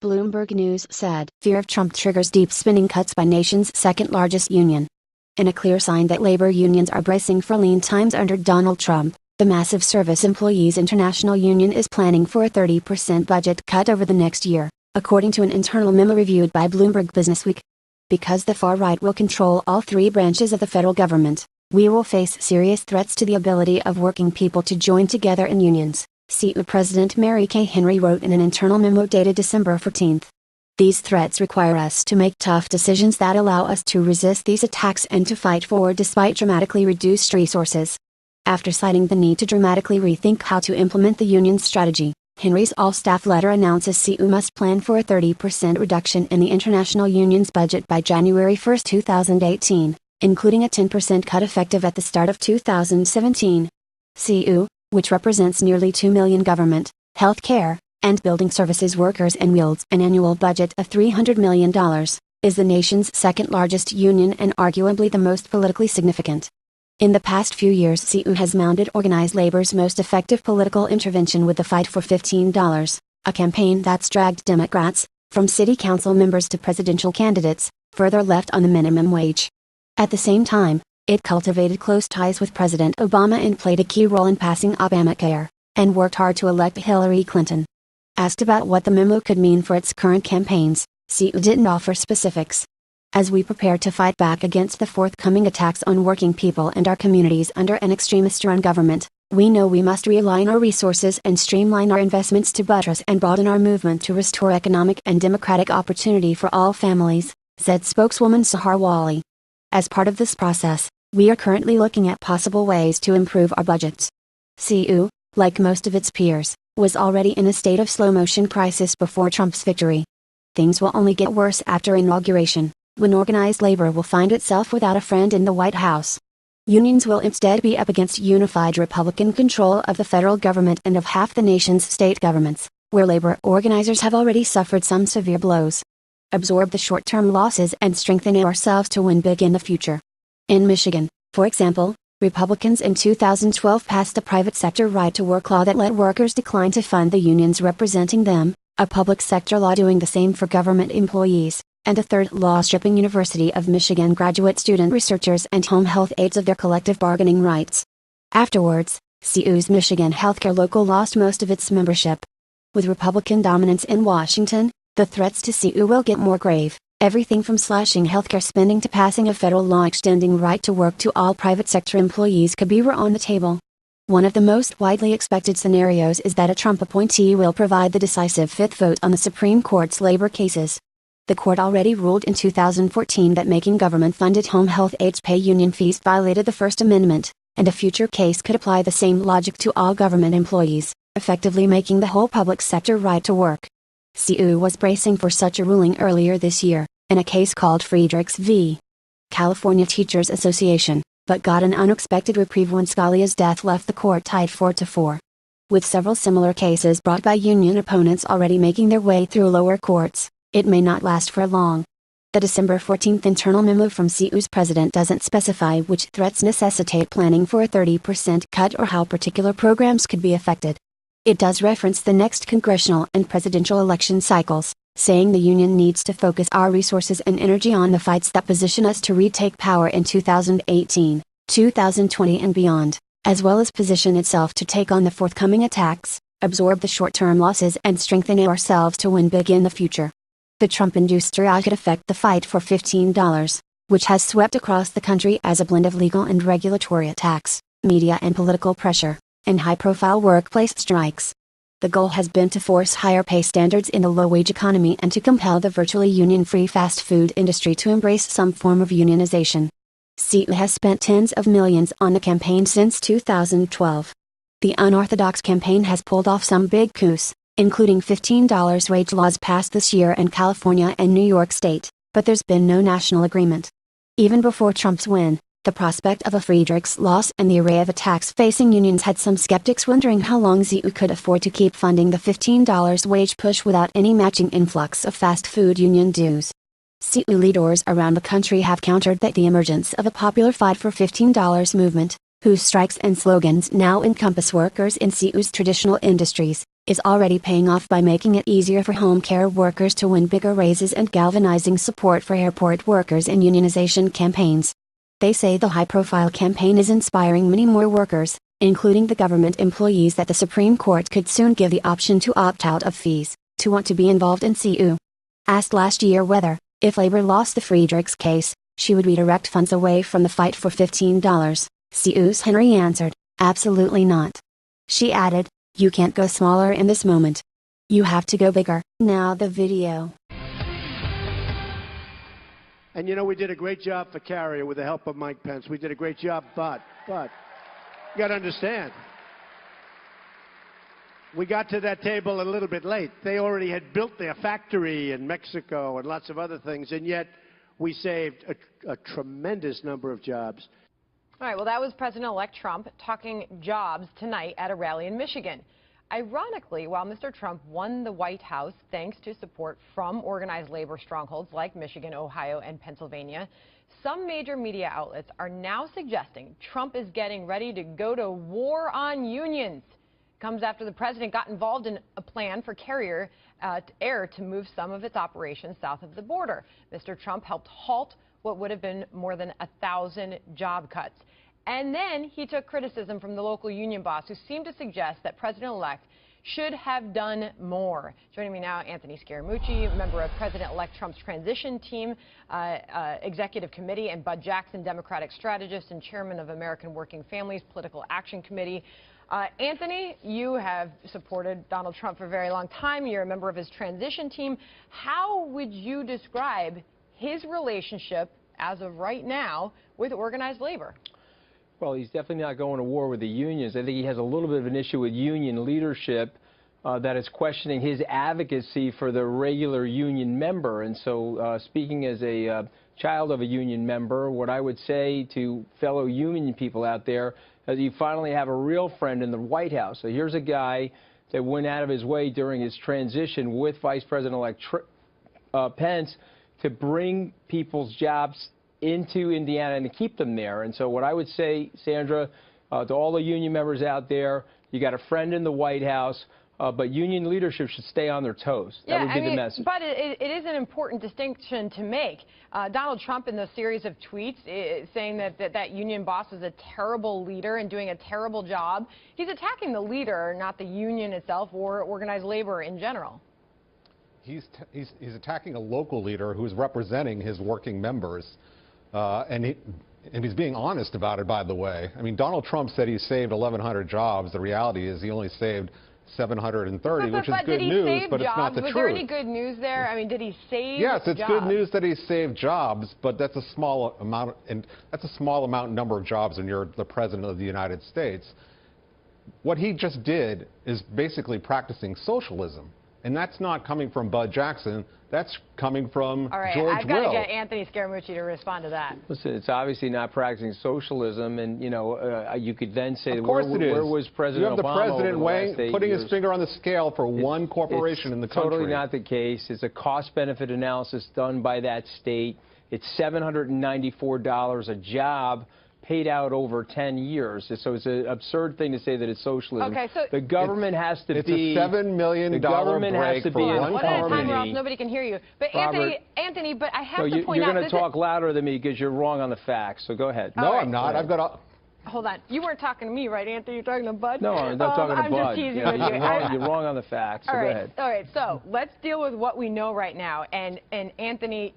Bloomberg News said. Fear of Trump triggers deep spending cuts by nation's second-largest union. In a clear sign that labor unions are bracing for lean times under Donald Trump, the massive Service Employees International Union is planning for a 30% budget cut over the next year, according to an internal memo reviewed by Bloomberg Businessweek. Because the far right will control all three branches of the federal government, we will face serious threats to the ability of working people to join together in unions, CEU President Mary Kay Henry wrote in an internal memo dated December 14. These threats require us to make tough decisions that allow us to resist these attacks and to fight forward despite dramatically reduced resources. After citing the need to dramatically rethink how to implement the union's strategy, Henry's all-staff letter announces CEU must plan for a 30% reduction in the international union's budget by January 1, 2018, including a 10% cut effective at the start of 2017. CEU, which represents nearly 2 million government, healthcare, and building services workers and wields an annual budget of $300 million, is the nation's second-largest union and arguably the most politically significant. In the past few years, CEU has mounted organized labor's most effective political intervention with the Fight for $15, a campaign that's dragged Democrats, from city council members to presidential candidates, further left on the minimum wage. At the same time, it cultivated close ties with President Obama and played a key role in passing Obamacare, and worked hard to elect Hillary Clinton. Asked about what the memo could mean for its current campaigns, CEU didn't offer specifics. As we prepare to fight back against the forthcoming attacks on working people and our communities under an extremist-run government, we know we must realign our resources and streamline our investments to buttress and broaden our movement to restore economic and democratic opportunity for all families, said spokeswoman Sahar Wali. As part of this process, we are currently looking at possible ways to improve our budgets. CEU, like most of its peers, was already in a state of slow-motion crisis before Trump's victory. Things will only get worse after inauguration, when organized labor will find itself without a friend in the White House. Unions will instead be up against unified Republican control of the federal government and of half the nation's state governments, where labor organizers have already suffered some severe blows. Absorb the short-term losses and strengthen ourselves to win big in the future. In Michigan, for example, Republicans in 2012 passed a private sector right-to-work law that let workers decline to fund the unions representing them, a public sector law doing the same for government employees, and a third law stripping University of Michigan graduate student researchers and home health aides of their collective bargaining rights. Afterwards, CEU's Michigan healthcare local lost most of its membership. With Republican dominance in Washington, the threats to CEU will get more grave. Everything from slashing healthcare spending to passing a federal law extending right to work to all private sector employees could be on the table. One of the most widely expected scenarios is that a Trump appointee will provide the decisive fifth vote on the Supreme Court's labor cases. The court already ruled in 2014 that making government-funded home health aides pay union fees violated the First Amendment, and a future case could apply the same logic to all government employees, effectively making the whole public sector right to work. CEU was bracing for such a ruling earlier this year, in a case called Friedrichs v. California Teachers Association, but got an unexpected reprieve when Scalia's death left the court tied 4-4. With several similar cases brought by union opponents already making their way through lower courts, it may not last for long. The December 14 internal memo from CEU's president doesn't specify which threats necessitate planning for a 30% cut or how particular programs could be affected. It does reference the next congressional and presidential election cycles, saying the union needs to focus our resources and energy on the fights that position us to retake power in 2018, 2020 and beyond, as well as position itself to take on the forthcoming attacks, absorb the short-term losses and strengthen ourselves to win big in the future. The Trump-induced drought could affect the fight for $15, which has swept across the country as a blend of legal and regulatory attacks, media and political pressure, and high-profile workplace strikes. The goal has been to force higher pay standards in the low-wage economy and to compel the virtually union-free fast food industry to embrace some form of unionization. CEU has spent tens of millions on the campaign since 2012. The unorthodox campaign has pulled off some big coups, including $15 wage laws passed this year in California and New York State, but there's been no national agreement. Even before Trump's win, the prospect of a Friedrichs loss and the array of attacks facing unions had some skeptics wondering how long CEU could afford to keep funding the $15 wage push without any matching influx of fast food union dues. CEU leaders around the country have countered that the emergence of a popular Fight for $15 movement, whose strikes and slogans now encompass workers in CEU's traditional industries, is already paying off by making it easier for home care workers to win bigger raises and galvanizing support for airport workers in unionization campaigns. They say the high-profile campaign is inspiring many more workers, including the government employees that the Supreme Court could soon give the option to opt out of fees, to want to be involved in CU. Asked last year whether, if labor lost the Friedrichs case, she would redirect funds away from the fight for $15, CU's Henry answered, "Absolutely not." She added, "You can't go smaller in this moment. You have to go bigger." Now the video. And you know, we did a great job for Carrier with the help of Mike Pence. We did a great job, but, you got to understand, we got to that table a little bit late. They already had built their factory in Mexico and lots of other things, and yet we saved a tremendous number of jobs. All right, well, that was President-elect Trump talking jobs tonight at a rally in Michigan. Ironically, while Mr. Trump won the White House thanks to support from organized labor strongholds like Michigan, Ohio, and Pennsylvania, some major media outlets are now suggesting Trump is getting ready to go to war on unions. Comes after the president got involved in a plan for Carrier Air to move some of its operations south of the border. Mr. Trump helped halt what would have been more than 1,000 job cuts. And then he took criticism from the local union boss, who seemed to suggest that President-elect should have done more. Joining me now, Anthony Scaramucci, member of President-elect Trump's transition team, executive committee, and Bud Jackson, Democratic strategist and chairman of American Working Families Political Action Committee. Anthony, you have supported Donald Trump for a very long time. You're a member of his transition team. How would you describe his relationship, as of right now, with organized labor? Well, he's definitely not going to war with the unions. I think he has a little bit of an issue with union leadership that is questioning his advocacy for the regular union member. And so speaking as a child of a union member, what I would say to fellow union people out there is you finally have a real friend in the White House. So here's a guy that went out of his way during his transition with Vice President-elect Pence to bring people's jobs into Indiana and to keep them there. And so what I would say, Sandra, to all the union members out there, you got a friend in the White House, but union leadership should stay on their toes. That would be the message. But it is an important distinction to make. Donald Trump, in the series of tweets, saying that union boss is a terrible leader and doing a terrible job, he's attacking the leader, not the union itself or organized labor in general. He's attacking a local leader who's representing his working members. And he's being honest about it, by the way. I mean, Donald Trump said he saved 1,100 jobs. The reality is he only saved 730, which is good news, but it's not the truth. Was there any good news there? I mean, did he save Yes, it's jobs? good news that he saved jobs, but that's a small amount, and that's a small number of jobs when you're the president of the United States. What he just did is basically practicing socialism. And that's not coming from Bud Jackson. That's coming from George Will. All right, I've got to get Anthony Scaramucci to respond to that. Listen, it's obviously not practicing socialism, and you know, you could then say, of course where was President Obama? You have the president putting his finger on the scale for one corporation in the country. It's totally not the case. It's a cost-benefit analysis done by that state. It's $794 a job, paid out over 10 years. So it's an absurd thing to say that it's socialism. Okay, so the government has to it's be... It's a $7 million break for one One at a time, or else company. nobody can hear you. But Robert, Anthony, but I have to point out... You're going to talk louder than me because you're wrong on the facts, so go ahead. No, I'm not. I've got a... Hold on. You weren't talking to me, right, Anthony? You're talking to Bud? No, I'm not talking to Bud. I'm just teasing with you. You're wrong on the facts, so go ahead. All right, so let's deal with what we know right now. And Anthony,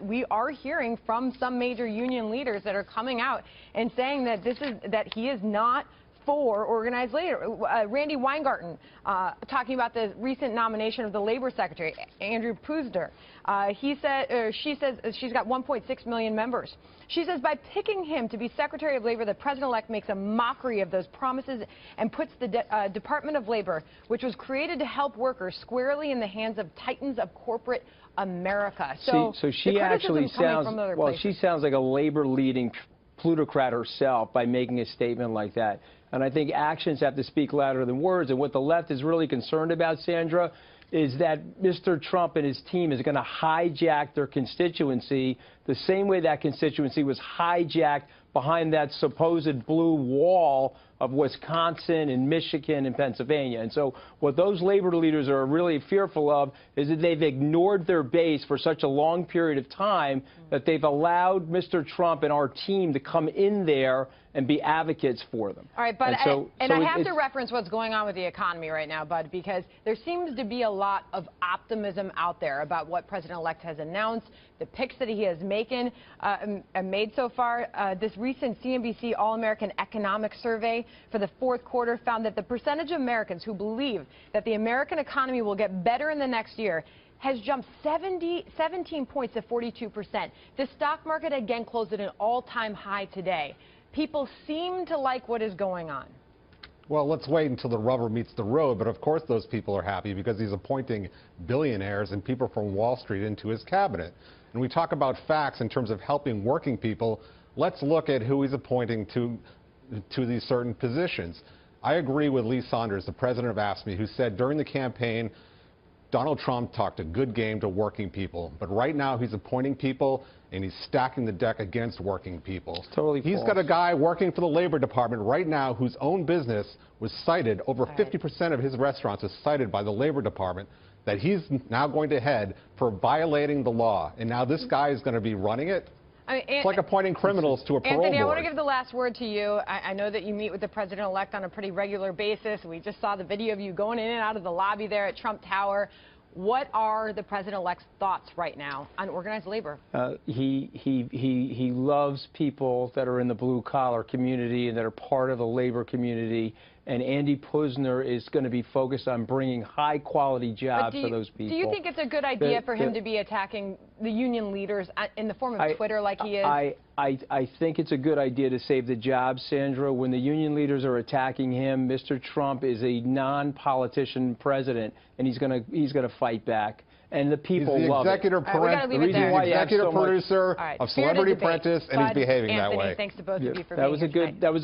we are hearing from some major union leaders that are coming out and saying that that he is not for organized labor. Randy Weingarten talking about the recent nomination of the Labor Secretary, Andrew Puzder. She says she's got 1.6 million members. She says by picking him to be Secretary of Labor, the president-elect makes a mockery of those promises and puts the Department of Labor, which was created to help workers, squarely in the hands of titans of corporate America. So she actually sounds, well, she sounds like a labor-leading plutocrat herself by making a statement like that. And I think actions have to speak louder than words. And what the left is really concerned about, Sandra, is that Mr. Trump and his team is going to hijack their constituency the same way that constituency was hijacked behind that supposed blue wall of Wisconsin and Michigan and Pennsylvania. And so what those labor leaders are really fearful of is that they've ignored their base for such a long period of time that they've allowed Mr. Trump and our team to come in there and be advocates for them. All right, Bud, and I have to reference what's going on with the economy right now, Bud, because there seems to be a lot of optimism out there about what President-elect has announced, the picks that he has made so far. This recent CNBC All-American Economic Survey for the fourth quarter found that the percentage of Americans who believe that the American economy will get better in the next year has jumped 17 points to 42%. The stock market again closed at an all-time high today. People seem to like what is going on. Well, let's wait until the rubber meets the road. But of course those people are happy because he's appointing billionaires and people from Wall Street into his cabinet. And we talk about facts in terms of helping working people. Let's look at who he's appointing to these certain positions. I agree with Lee Saunders, the president of AFSCME, who said during the campaign, Donald Trump talked a good game to working people. But right now he's appointing people and he's stacking the deck against working people. It's totally He's false. got a guy working for the Labor Department right now whose own business was cited, over 50% of his restaurants was cited by the Labor Department, that he's now going to head for violating the law. And now this guy is going to be running it? I mean, It's like appointing criminals to a parole Anthony, board. I want to give the last word to you. I know that you meet with the president-elect on a pretty regular basis. We just saw the video of you going in and out of the lobby there at Trump Tower. What are the president-elect's thoughts right now on organized labor? He loves people that are in the blue-collar community and that are part of the labor community. And Andy Puzner is going to be focused on bringing high-quality jobs for those people. Do you think it's a good idea for him to be attacking the union leaders in the form of Twitter like he is? I think it's a good idea to save the jobs, Sandra. When the union leaders are attacking him, Mr. Trump is a non-politician president, and he's going to fight back. And the people love it. He's the executive producer of Celebrity Apprentice, and he's behaving that way. Thanks to both of you for being here tonight.